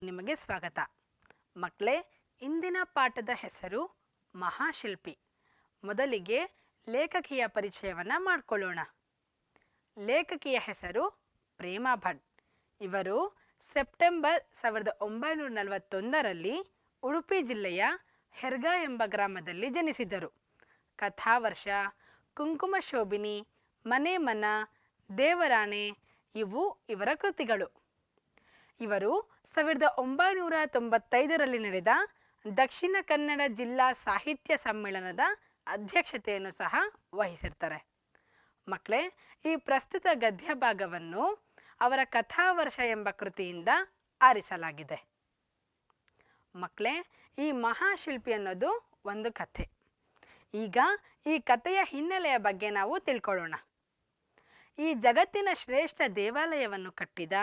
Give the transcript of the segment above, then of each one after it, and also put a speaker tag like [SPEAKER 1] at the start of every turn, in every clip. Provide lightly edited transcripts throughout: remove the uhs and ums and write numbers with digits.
[SPEAKER 1] ನಿಮಗೆ ಸ್ವಾಗತ. ಮಕ್ಕಳೇ, ಇಂದಿನ ಪಾಠದ ಹೆಸರು ಮಹಾಶಿಲ್ಪಿ. ಮೊದಲಿಗೆ ಲೇಖಕಿಯ ಪರಿಚಯವನ್ನು ಮಾಡಿಕೊಳ್ಳೋಣ. ಲೇಖಕಿಯ ಹೆಸರು ಪ್ರೇಮಾ ಭಟ್. ಇವರು ಸೆಪ್ಟೆಂಬರ್ 1941ರಲ್ಲಿ ಉಡುಪಿ ಜಿಲ್ಲೆಯ ಹೆರ್ಗಾ ಎಂಬ ಗ್ರಾಮದಲ್ಲಿ ಜನಿಸಿದರು. ಕಥಾವರ್ಷ, ಕುಂಕುಮ ಶೋಭಿನಿ, ಮನೆ ಮನ, ದೇವರಾಣೆ ಇವು ಇವರ ಕೃತಿಗಳು. ಇವರು 1995ರಲ್ಲಿ ನಡೆದ ದಕ್ಷಿಣ ಕನ್ನಡ ಜಿಲ್ಲಾ ಸಾಹಿತ್ಯ ಸಮ್ಮೇಳನದ ಅಧ್ಯಕ್ಷತೆಯನ್ನು ಸಹ ವಹಿಸಿರ್ತಾರೆ. ಮಕ್ಕಳೇ, ಈ ಪ್ರಸ್ತುತ ಗದ್ಯ ಭಾಗವನ್ನು ಅವರ ಕಥಾವರ್ಷ ಎಂಬ ಕೃತಿಯಿಂದ ಆರಿಸಲಾಗಿದೆ. ಮಕ್ಕಳೇ, ಈ ಮಹಾಶಿಲ್ಪಿ ಅನ್ನೋದು ಒಂದು ಕಥೆ. ಈಗ ಈ ಕಥೆಯ ಹಿನ್ನೆಲೆಯ ಬಗ್ಗೆ ನಾವು ತಿಳ್ಕೊಳ್ಳೋಣ. ಈ ಜಗತ್ತಿನ ಶ್ರೇಷ್ಠ ದೇವಾಲಯವನ್ನು ಕಟ್ಟಿದ,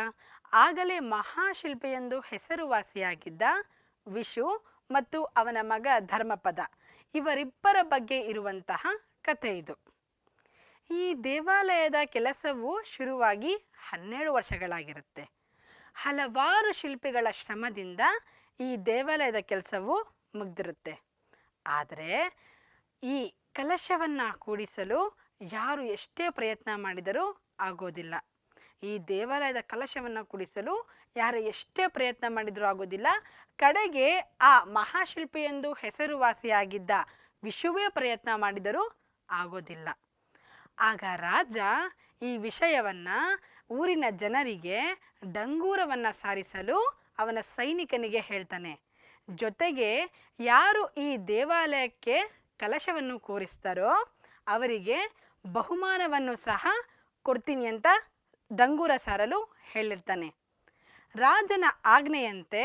[SPEAKER 1] ಆಗಲೇ ಮಹಾಶಿಲ್ಪಿ ಎಂದು ಹೆಸರುವಾಸಿಯಾಗಿದ್ದ ವಿಶು ಮತ್ತು ಅವನ ಮಗ ಧರ್ಮಪದ ಇವರಿಬ್ಬರ ಬಗ್ಗೆ ಇರುವಂತಹ ಕಥೆ ಇದು. ಈ ದೇವಾಲಯದ ಕೆಲಸವು ಶುರುವಾಗಿ 12 ವರ್ಷಗಳಾಗಿರುತ್ತೆ. ಹಲವಾರು ಶಿಲ್ಪಿಗಳ ಶ್ರಮದಿಂದ ಈ ದೇವಾಲಯದ ಕೆಲಸವು ಮುಗ್ದಿರುತ್ತೆ. ಆದರೆ ಈ ಕಲಶವನ್ನು ಕೂಡಿಸಲು ಯಾರು ಎಷ್ಟೇ ಪ್ರಯತ್ನ ಮಾಡಿದರೂ ಆಗೋದಿಲ್ಲ. ಈ ದೇವಾಲಯದ ಕಲಶವನ್ನು ಕೂಡಿಸಲು ಯಾರು ಎಷ್ಟೇ ಪ್ರಯತ್ನ ಮಾಡಿದರೂ ಆಗೋದಿಲ್ಲ. ಕಡೆಗೆ ಆ ಮಹಾಶಿಲ್ಪಿ ಎಂದು ಹೆಸರುವಾಸಿಯಾಗಿದ್ದ ವಿಶುವೇ ಪ್ರಯತ್ನ ಮಾಡಿದರೂ ಆಗೋದಿಲ್ಲ. ಆಗ ರಾಜ ಈ ವಿಷಯವನ್ನು ಊರಿನ ಜನರಿಗೆ ಡಂಗೂರವನ್ನು ಸಾರಿಸಲು ಅವನ ಸೈನಿಕನಿಗೆ ಹೇಳ್ತಾನೆ. ಜೊತೆಗೆ ಯಾರು ಈ ದೇವಾಲಯಕ್ಕೆ ಕಲಶವನ್ನು ಕೂರಿಸ್ತಾರೋ ಅವರಿಗೆ ಬಹುಮಾನವನ್ನು ಸಹ ಕೊಡ್ತೀನಿ ಅಂತ ಡಂಗೂರ ಸಾರಲು ಹೇಳಿರ್ತಾನೆ. ರಾಜನ ಆಜ್ಞೆಯಂತೆ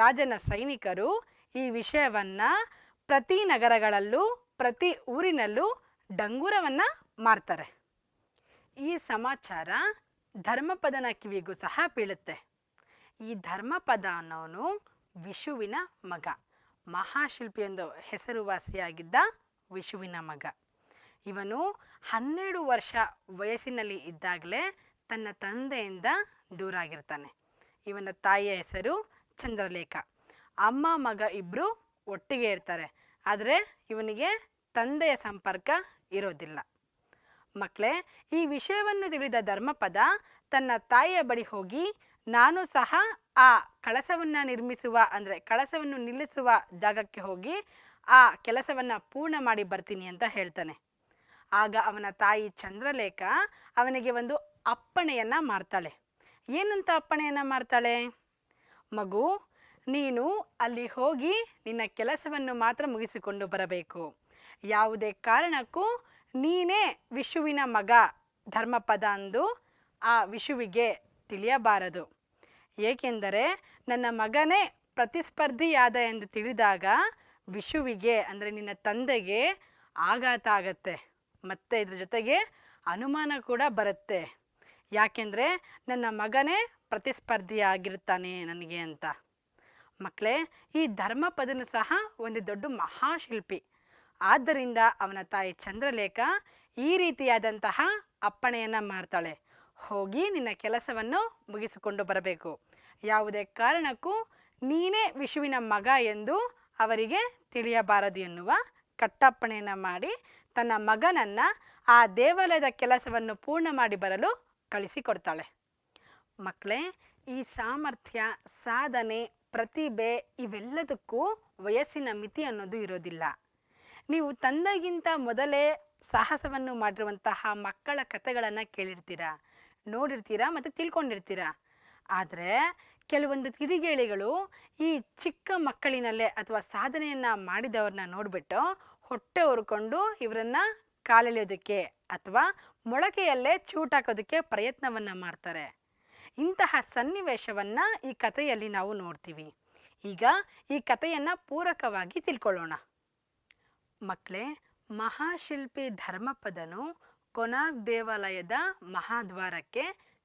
[SPEAKER 1] ರಾಜನ ಸೈನಿಕರು ಈ ವಿಷಯವನ್ನು ಪ್ರತಿ ನಗರಗಳಲ್ಲೂ ಪ್ರತಿ ಊರಿನಲ್ಲೂ ಡಂಗೂರವನ್ನು ಮಾರ್ತಾರೆ. ಈ ಸಮಾಚಾರ ಧರ್ಮಪದನ ಕಿವಿಗೂ ಸಹ ಬೀಳುತ್ತೆ. ಈ ಧರ್ಮಪದ ಅನ್ನೋನು ವಿಶುವಿನ ಮಗ, ಮಹಾಶಿಲ್ಪಿ ಎಂದು ಹೆಸರುವಾಸಿಯಾಗಿದ್ದ ವಿಶುವಿನ ಮಗ. ಇವನು 12 ವರ್ಷ ವಯಸ್ಸಿನಲ್ಲಿ ಇದ್ದಾಗಲೇ ತನ್ನ ತಂದೆಯಿಂದ ದೂರ ಆಗಿರ್ತಾನೆ. ಇವನ ತಾಯಿಯ ಹೆಸರು ಚಂದ್ರಲೇಖ. ಅಮ್ಮ ಮಗ ಇಬ್ಬರು ಒಟ್ಟಿಗೆ ಇರ್ತಾರೆ. ಆದರೆ ಇವನಿಗೆ ತಂದೆಯ ಸಂಪರ್ಕ ಇರೋದಿಲ್ಲ. ಮಕ್ಕಳೇ, ಈ ವಿಷಯವನ್ನು ತಿಳಿದ ಧರ್ಮಪದ ತನ್ನ ತಾಯಿಯ ಬಳಿ ಹೋಗಿ, ನಾನು ಸಹ ಆ ಕಳಸವನ್ನು ನಿರ್ಮಿಸುವ ಅಂದರೆ ಕಳಸವನ್ನು ನಿಲ್ಲಿಸುವ ಜಾಗಕ್ಕೆ ಹೋಗಿ ಆ ಕೆಲಸವನ್ನು ಪೂರ್ಣ ಮಾಡಿ ಬರ್ತೀನಿ ಅಂತ ಹೇಳ್ತಾನೆ. ಆಗ ಅವನ ತಾಯಿ ಚಂದ್ರಲೇಖ ಅವನಿಗೆ ಒಂದು ಅಪ್ಪಣೆಯನ್ನು ಮಾಡ್ತಾಳೆ. ಏನಂತ ಅಪ್ಪಣೆಯನ್ನು ಮಾಡ್ತಾಳೆ? ಮಗು, ನೀನು ಅಲ್ಲಿ ಹೋಗಿ ನಿನ್ನ ಕೆಲಸವನ್ನು ಮಾತ್ರ ಮುಗಿಸಿಕೊಂಡು ಬರಬೇಕು. ಯಾವುದೇ ಕಾರಣಕ್ಕೂ ನೀನೇ ವಿಶುವಿನ ಮಗ ಧರ್ಮಪದ ಅಂದು ಆ ವಿಶುವಿಗೆ ತಿಳಿಯಬಾರದು. ಏಕೆಂದರೆ ನನ್ನ ಮಗನೇ ಪ್ರತಿಸ್ಪರ್ಧಿಯಾದ ಎಂದು ತಿಳಿದಾಗ ವಿಶುವಿಗೆ ಅಂದರೆ ನಿನ್ನ ತಂದೆಗೆ ಆಘಾತ ಆಗತ್ತೆ. ಮತ್ತು ಇದ್ರ ಜೊತೆಗೆ ಅನುಮಾನ ಕೂಡ ಬರುತ್ತೆ. ಯಾಕೆಂದರೆ ನನ್ನ ಮಗನೇ ಪ್ರತಿಸ್ಪರ್ಧಿಯಾಗಿರ್ತಾನೆ ನನಗೆ ಅಂತ. ಮಕ್ಕಳೇ, ಈ ಧರ್ಮಪದನು ಸಹ ಒಂದು ದೊಡ್ಡ ಮಹಾಶಿಲ್ಪಿ. ಆದ್ದರಿಂದ ಅವನ ತಾಯಿ ಚಂದ್ರಲೇಖ ಈ ರೀತಿಯಾದಂತಹ ಅಪ್ಪಣೆಯನ್ನು ಮಾಡ್ತಾಳೆ. ಹೋಗಿ ನಿನ್ನ ಕೆಲಸವನ್ನು ಮುಗಿಸಿಕೊಂಡು ಬರಬೇಕು. ಯಾವುದೇ ಕಾರಣಕ್ಕೂ ನೀನೇ ವಿಶುವಿನ ಮಗ ಎಂದು ಅವರಿಗೆ ತಿಳಿಯಬಾರದು ಎನ್ನುವ ಕಟ್ಟಪ್ಪಣೆಯನ್ನು ಮಾಡಿ ತನ್ನ ಮಗನನ್ನು ಆ ದೇವಾಲಯದ ಕೆಲಸವನ್ನು ಪೂರ್ಣ ಮಾಡಿ ಬರಲು ಕಳಿಸಿಕೊಡ್ತಾಳೆ. ಮಕ್ಕಳೇ, ಈ ಸಾಮರ್ಥ್ಯ, ಸಾಧನೆ, ಪ್ರತಿಭೆ ಇವೆಲ್ಲದಕ್ಕೂ ವಯಸ್ಸಿನ ಮಿತಿ ಅನ್ನೋದು ಇರೋದಿಲ್ಲ. ನೀವು ತಂದೆಗಿಂತ ಮೊದಲೇ ಸಾಹಸವನ್ನು ಮಾಡಿರುವಂತಹ ಮಕ್ಕಳ ಕಥೆಗಳನ್ನು ಕೇಳಿರ್ತೀರ, ನೋಡಿರ್ತೀರ ಮತ್ತು ತಿಳ್ಕೊಂಡಿರ್ತೀರ. ಆದರೆ ಕೆಲವೊಂದು ಕಿಡಿಗೇಳಿಗಳು ಈ ಚಿಕ್ಕ ಮಕ್ಕಳಿನಲ್ಲೇ ಅಥವಾ ಸಾಧನೆಯನ್ನು ಮಾಡಿದವ್ರನ್ನ ನೋಡಿಬಿಟ್ಟು ಹೊಟ್ಟೆ ಹೊರ್ಕೊಂಡು ಇವರನ್ನು ಕಾಲೆಳೆಯೋದಕ್ಕೆ ಅಥವಾ ಮೊಳಕೆಯಲ್ಲೇ ಚೂಟಾಕೋದಕ್ಕೆ ಪ್ರಯತ್ನವನ್ನು ಮಾಡ್ತಾರೆ. ಇಂತಹ ಸನ್ನಿವೇಶವನ್ನು ಈ ಕಥೆಯಲ್ಲಿ ನಾವು ನೋಡ್ತೀವಿ. ಈಗ ಈ ಕಥೆಯನ್ನು ಪೂರಕವಾಗಿ ತಿಳ್ಕೊಳ್ಳೋಣ. ಮಕ್ಕಳೇ, ಮಹಾಶಿಲ್ಪಿ ಧರ್ಮಪದನು ಕೊನಾರ್ಕ್ ದೇವಾಲಯದ ಮಹಾದ್ವಾರಕ್ಕೆ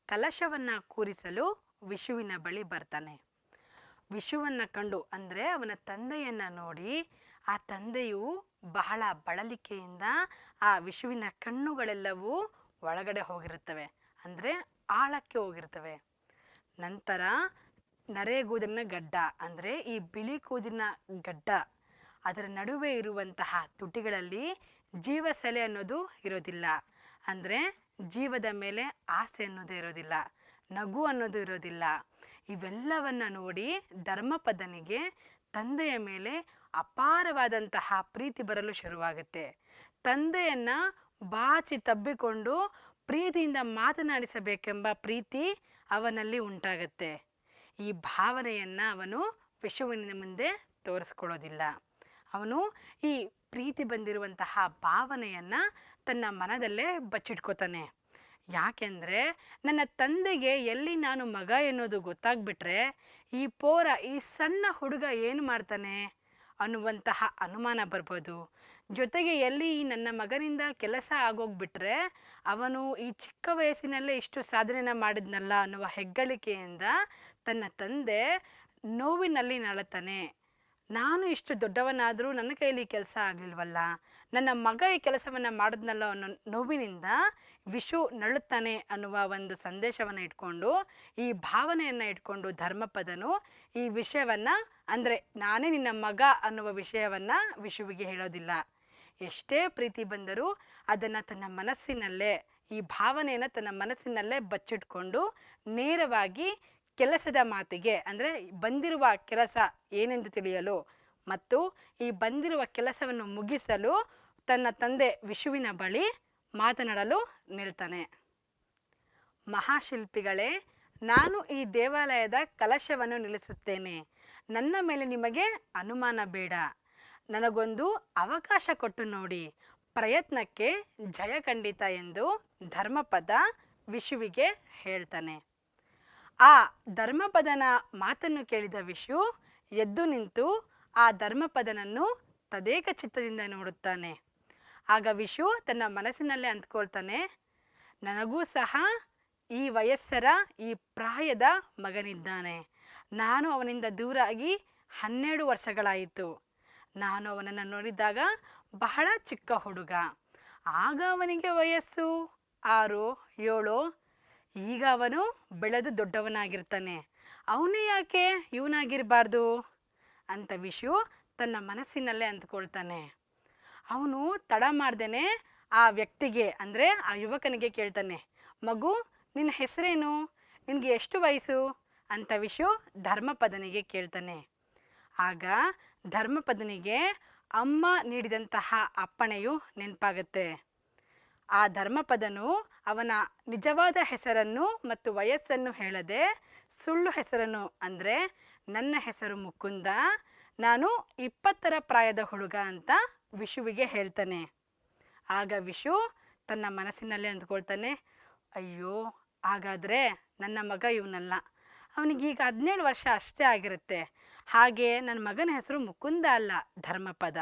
[SPEAKER 1] ಕಲಶವನ್ನು ಕೂರಿಸಲು ವಿಶುವಿನ ಬಳಿ ಬರ್ತಾನೆ. ವಿಶುವನ್ನು ಕಂಡು ಅಂದರೆ ಅವನ ತಂದೆಯನ್ನು ನೋಡಿ ಆ ತಂದೆಯು ಬಹಳ ಬಳಲಿಕೆಯಿಂದ ಆ ವಿಶುವಿನ ಕಣ್ಣುಗಳೆಲ್ಲವೂ ಒಳಗಡೆ ಹೋಗಿರುತ್ತವೆ, ಅಂದರೆ ಆಳಕ್ಕೆ ಹೋಗಿರ್ತವೆ. ನಂತರ ನರೆಗೂದಲಿನ ಗಡ್ಡ ಅಂದರೆ ಈ ಬಿಳಿ ಕೂದಲಿನ ಗಡ್ಡ, ಅದರ ನಡುವೆ ಇರುವಂತಹ ತುಟಿಗಳಲ್ಲಿ ಜೀವಸೆಲೆ ಅನ್ನೋದು ಇರೋದಿಲ್ಲ. ಅಂದರೆ ಜೀವದ ಮೇಲೆ ಆಸೆ ಅನ್ನೋದು ಇರೋದಿಲ್ಲ, ನಗು ಅನ್ನೋದು ಇರೋದಿಲ್ಲ. ಇವೆಲ್ಲವನ್ನ ನೋಡಿ ಧರ್ಮಪದನಿಗೆ ತಂದೆಯ ಮೇಲೆ ಅಪಾರವಾದಂತಹ ಪ್ರೀತಿ ಬರಲು ಶುರುವಾಗುತ್ತೆ. ತಂದೆಯನ್ನ ಬಾಚಿ ತಬ್ಬಿಕೊಂಡು ಪ್ರೀತಿಯಿಂದ ಮಾತನಾಡಿಸಬೇಕೆಂಬ ಪ್ರೀತಿ ಅವನಲ್ಲಿ ಉಂಟಾಗತ್ತೆ. ಈ ಭಾವನೆಯನ್ನು ಅವನು ವಿಶ್ವವಿನ ಮುಂದೆ ತೋರಿಸ್ಕೊಳ್ಳೋದಿಲ್ಲ. ಅವನು ಈ ಪ್ರೀತಿ ಬಂದಿರುವಂತಹ ಭಾವನೆಯನ್ನು ತನ್ನ ಮನದಲ್ಲೇ ಬಚ್ಚಿಟ್ಕೋತಾನೆ. ಯಾಕೆಂದರೆ ನನ್ನ ತಂದೆಗೆ ಎಲ್ಲಿ ನಾನು ಮಗ ಎನ್ನೋದು ಗೊತ್ತಾಗ್ಬಿಟ್ರೆ ಈ ಸಣ್ಣ ಹುಡುಗ ಏನು ಮಾಡ್ತಾನೆ ಅನ್ನುವಂತಹ ಅನುಮಾನ ಬರ್ಬೋದು. ಜೊತೆಗೆ ಎಲ್ಲಿ ನನ್ನ ಮಗನಿಂದ ಕೆಲಸ ಆಗೋಗ್ಬಿಟ್ರೆ ಅವನು ಈ ಚಿಕ್ಕ ವಯಸ್ಸಿನಲ್ಲೇ ಇಷ್ಟು ಸಾಧನೆನ ಮಾಡಿದ್ನಲ್ಲ ಅನ್ನುವ ಹೆಗ್ಗಳಿಕೆಯಿಂದ ತನ್ನ ತಂದೆ ನೋವಿನಲ್ಲಿ ನರಳುತ್ತಾನೆ. ನಾನು ಇಷ್ಟು ದೊಡ್ಡವನಾದರೂ ನನ್ನ ಕೈಲಿ ಕೆಲಸ ಆಗಲಿಲ್ವಲ್ಲ, ನನ್ನ ಮಗ ಈ ಕೆಲಸವನ್ನು ಮಾಡಿದ್ನಲ್ಲ ಅನ್ನೋ ನೋವಿನಿಂದ ವಿಶು ನರಳುತ್ತಾನೆ ಅನ್ನುವ ಒಂದು ಸಂದೇಶವನ್ನು ಇಟ್ಕೊಂಡು, ಈ ಭಾವನೆಯನ್ನು ಇಟ್ಕೊಂಡು ಧರ್ಮಪದನು ಈ ವಿಷಯವನ್ನು, ಅಂದರೆ ನಾನೇ ನಿನ್ನ ಮಗ ಅನ್ನುವ ವಿಷಯವನ್ನು ವಿಶುವಿಗೆ ಹೇಳೋದಿಲ್ಲ. ಎಷ್ಟೇ ಪ್ರೀತಿ ಬಂದರೂ ಅದನ್ನು ತನ್ನ ಮನಸ್ಸಿನಲ್ಲೇ, ಈ ಭಾವನೆಯನ್ನು ತನ್ನ ಮನಸ್ಸಿನಲ್ಲೇ ಬಚ್ಚಿಟ್ಕೊಂಡು ನೇರವಾಗಿ ಕೆಲಸದ ಮಾತಿಗೆ, ಅಂದರೆ ಬಂದಿರುವ ಕೆಲಸ ಏನೆಂದು ತಿಳಿಯಲು ಮತ್ತು ಈ ಬಂದಿರುವ ಕೆಲಸವನ್ನು ಮುಗಿಸಲು ತನ್ನ ತಂದೆ ವಿಶುವಿನ ಬಳಿ ಮಾತನಾಡಲು ನಿಲ್ತಾನೆ. ಮಹಾಶಿಲ್ಪಿಗಳೇ, ನಾನು ಈ ದೇವಾಲಯದ ಕಲಶವನ್ನು ನಿಲ್ಲಿಸುತ್ತೇನೆ. ನನ್ನ ಮೇಲೆ ನಿಮಗೆ ಅನುಮಾನ ಬೇಡ. ನನಗೊಂದು ಅವಕಾಶ ಕೊಟ್ಟು ನೋಡಿ, ಪ್ರಯತ್ನಕ್ಕೆ ಜಯ ಖಂಡಿತ ಎಂದು ಧರ್ಮಪದ ವಿಶುವಿಗೆ ಹೇಳ್ತಾನೆ. ಆ ಧರ್ಮಪದನ ಮಾತನ್ನು ಕೇಳಿದ ವಿಶು ಎದ್ದು ನಿಂತು ಆ ಧರ್ಮಪದನನ್ನು ತದೇಕ ಚಿತ್ತದಿಂದ ನೋಡುತ್ತಾನೆ. ಆಗ ವಿಶು ತನ್ನ ಮನಸ್ಸಿನಲ್ಲೇ ಅಂದ್ಕೊಳ್ತಾನೆ, ನನಗೂ ಸಹ ಈ ವಯಸ್ಸರ ಈ ಪ್ರಾಯದ ಮಗನಿದ್ದಾನೆ. ನಾನು ಅವನಿಂದ ದೂರಾಗಿ 12 ವರ್ಷಗಳಾಯಿತು. ನಾನು ಅವನನ್ನು ನೋಡಿದಾಗ ಬಹಳ ಚಿಕ್ಕ ಹುಡುಗ. ಆಗ ಅವನಿಗೆ ವಯಸ್ಸು 6, 7. ಈಗ ಅವನು ಬೆಳೆದು ದೊಡ್ಡವನಾಗಿರ್ತಾನೆ. ಅವನೇ ಯಾಕೆ ಇವನಾಗಿರಬಾರ್ದು ಅಂತ ವಿಶು ತನ್ನ ಮನಸ್ಸಿನಲ್ಲೇ ಅಂದ್ಕೊಳ್ತಾನೆ. ಅವನು ತಡ ಮಾಡ್ದೇನೆ ಆ ವ್ಯಕ್ತಿಗೆ, ಅಂದರೆ ಆ ಯುವಕನಿಗೆ ಕೇಳ್ತಾನೆ, ಮಗು ನಿನ್ನ ಹೆಸರೇನು, ನಿನಗೆ ಎಷ್ಟು ವಯಸ್ಸು ಅಂತ ವಿಶು ಧರ್ಮಪದನಿಗೆ ಕೇಳ್ತಾನೆ. ಆಗ ಧರ್ಮಪದನಿಗೆ ಅಮ್ಮ ನೀಡಿದಂತಹ ಅಪ್ಪಣೆಯು ನೆನಪಾಗತ್ತೆ. ಆ ಧರ್ಮಪದನು ಅವನ ನಿಜವಾದ ಹೆಸರನ್ನು ಮತ್ತು ವಯಸ್ಸನ್ನು ಹೇಳದೆ ಸುಳ್ಳು ಹೆಸರನ್ನು, ಅಂದರೆ ನನ್ನ ಹೆಸರು ಮುಕುಂದ, ನಾನು 20ರ ಪ್ರಾಯದ ಹುಡುಗ ಅಂತ ವಿಶುವಿಗೆ ಹೇಳ್ತಾನೆ. ಆಗ ವಿಶು ತನ್ನ ಮನಸ್ಸಿನಲ್ಲೇ ಅಂದ್ಕೊಳ್ತಾನೆ, ಅಯ್ಯೋ ಹಾಗಾದರೆ ನನ್ನ ಮಗ ಇವನಲ್ಲ, ಅವನಿಗೀಗ 17 ವರ್ಷ ಅಷ್ಟೇ ಆಗಿರುತ್ತೆ. ಹಾಗೆ ನನ್ನ ಮಗನ ಹೆಸರು ಮುಕುಂದ ಅಲ್ಲ, ಧರ್ಮಪದ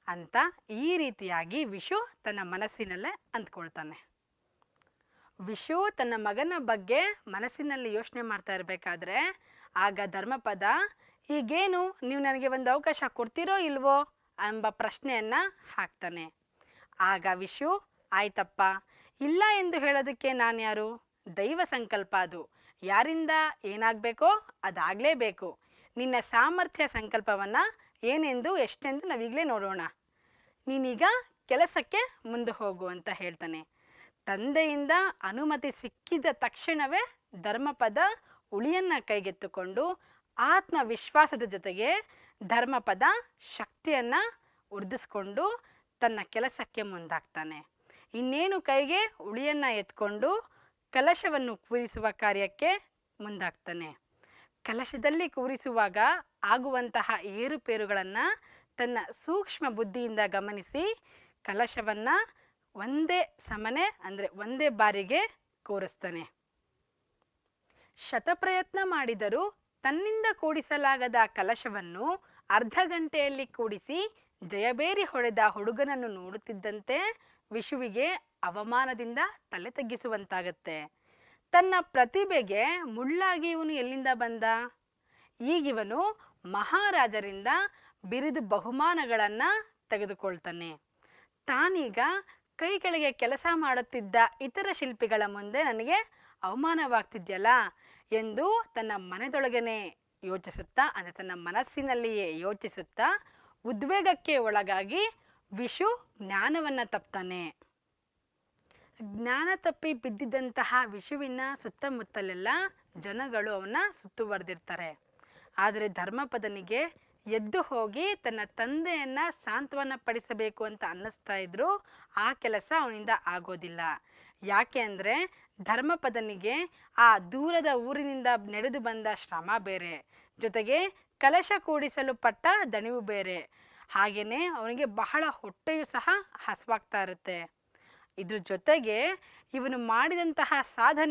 [SPEAKER 1] ಅಂತ ಈ ರೀತಿಯಾಗಿ ವಿಶು ತನ್ನ ಮನಸ್ಸಿನಲ್ಲೇ ಅಂದ್ಕೊಳ್ತಾನೆ. ವಿಶು ತನ್ನ ಮಗನ ಬಗ್ಗೆ ಮನಸ್ಸಿನಲ್ಲಿ ಯೋಚನೆ ಮಾಡ್ತಾ ಇರಬೇಕಾದ್ರೆ ಆಗ ಧರ್ಮಪದ, ಈಗೇನು ನೀವು ನನಗೆ ಒಂದು ಅವಕಾಶ ಕೊಡ್ತೀರೋ ಇಲ್ವೋ ಎಂಬ ಪ್ರಶ್ನೆಯನ್ನು ಹಾಕ್ತಾನೆ. ಆಗ ವಿಶು, ಆಯ್ತಪ್ಪ, ಇಲ್ಲ ಎಂದು ಹೇಳೋದಕ್ಕೆ ನಾನು ಯಾರು, ದೈವ ಸಂಕಲ್ಪ ಅದು, ಯಾರಿಂದ ಏನಾಗಬೇಕೋ ಅದಾಗಲೇಬೇಕು. ನಿನ್ನ ಸಾಮರ್ಥ್ಯ ಸಂಕಲ್ಪವನ್ನು ಏನೆಂದು ಎಷ್ಟೆಂದು ನಾವೀಗಲೇ ನೋಡೋಣ, ನೀನೀಗ ಕೆಲಸಕ್ಕೆ ಮುಂದೆ ಹೋಗು ಅಂತ ಹೇಳ್ತಾನೆ. ತಂದೆಯಿಂದ ಅನುಮತಿ ಸಿಕ್ಕಿದ ತಕ್ಷಣವೇ ಧರ್ಮಪದ ಉಳಿಯನ್ನು ಕೈಗೆತ್ತಿಕೊಂಡು ಆತ್ಮವಿಶ್ವಾಸದ ಜೊತೆಗೆ ಧರ್ಮಪದ ಶಕ್ತಿಯನ್ನು ಉರ್ದಿಸ್ಕೊಂಡು ತನ್ನ ಕೆಲಸಕ್ಕೆ ಮುಂದಾಗ್ತಾನೆ. ಇನ್ನೇನು ಕೈಗೆ ಉಳಿಯನ್ನು ಎತ್ಕೊಂಡು ಕಲಶವನ್ನು ಕೂರಿಸುವ ಕಾರ್ಯಕ್ಕೆ ಮುಂದಾಗ್ತಾನೆ. ಕಲಶದಲ್ಲಿ ಕೂರಿಸುವಾಗ ಆಗುವಂತಹ ಏರುಪೇರುಗಳನ್ನು ತನ್ನ ಸೂಕ್ಷ್ಮ ಬುದ್ಧಿಯಿಂದ ಗಮನಿಸಿ ಕಲಶವನ್ನು ಒಂದೇ ಸಮನೆ, ಅಂದರೆ ಒಂದೇ ಬಾರಿಗೆ ಕೂರಿಸ್ತಾನೆ. ಶತಪ್ರಯತ್ನ ಮಾಡಿದರೂ ತನ್ನಿಂದ ಕೂಡಿಸಲಾಗದ ಕಲಶವನ್ನು ಅರ್ಧ ಗಂಟೆಯಲ್ಲಿ ಕೂಡಿಸಿ ಜಯಬೇರಿ ಹೊಡೆದ ಹುಡುಗನನ್ನು ನೋಡುತ್ತಿದ್ದಂತೆ ವಿಶುವಿಗೆ ಅವಮಾನದಿಂದ ತಲೆ ತಗ್ಗಿಸುವಂತಾಗತ್ತೆ. ತನ್ನ ಪ್ರತಿಭೆಗೆ ಮುಳ್ಳಾಗಿ ಇವನು ಎಲ್ಲಿಂದ ಬಂದ? ಈಗಿವನು ಮಹಾರಾಜರಿಂದ ಬಿರಿದು ಬಹುಮಾನಗಳನ್ನು ತೆಗೆದುಕೊಳ್ತಾನೆ. ತಾನೀಗ ಕೈ ಕೆಳಗೆ ಕೆಲಸ ಮಾಡುತ್ತಿದ್ದ ಇತರ ಶಿಲ್ಪಿಗಳ ಮುಂದೆ ನನಗೆ ಅವಮಾನವಾಗ್ತಿದೆಯಲ್ಲ, ಎಂದು ತನ್ನ ಮನದೊಳಗನೆ ಯೋಚಿಸುತ್ತಾ, ಅಂದರೆ ತನ್ನ ಮನಸ್ಸಿನಲ್ಲಿಯೇ ಯೋಚಿಸುತ್ತಾ ಉದ್ವೇಗಕ್ಕೆ ಒಳಗಾಗಿ ವಿಷು ಜ್ಞಾನವನ್ನು ತಪ್ತಾನೆ. ಜ್ಞಾನ ತಪ್ಪಿ ಬಿದ್ದಿದ್ದಂತಹ ವಿಷುವಿನ ಸುತ್ತಮುತ್ತಲೆಲ್ಲ ಜನಗಳು ಅವನ್ನ ಸುತ್ತುವರೆದಿರ್ತಾರೆ. ಆದರೆ ಧರ್ಮಪದನಿಗೆ ಎದ್ದು ಹೋಗಿ ತನ್ನ ತಂದೆಯನ್ನು ಸಾಂತ್ವನ ಪಡಿಸಬೇಕು ಅಂತ ಅನ್ನಿಸ್ತಾ ಇದ್ರು, ಆ ಕೆಲಸ ಅವನಿಂದ ಆಗೋದಿಲ್ಲ. ಯಾಕೆ ಅಂದರೆ ಧರ್ಮಪದನಿಗೆ ಆ ದೂರದ ಊರಿನಿಂದ ನಡೆದು ಬಂದ ಶ್ರಮ ಬೇರೆ, ಜೊತೆಗೆ ಕಲಶ ಕೂಡಿಸಲು ಪಟ್ಟ ದಣಿವು ಬೇರೆ. ಹಾಗೆಯೇ ಅವನಿಗೆ ಬಹಳ ಹೊಟ್ಟೆಯೂ ಸಹ ಹಸಿವಾಗ್ತಾ ಇರುತ್ತೆ. ಇದ್ರ ಜೊತೆಗೆ ಇವನು ಮಾಡಿದಂತಹ ಸಾಧನೆ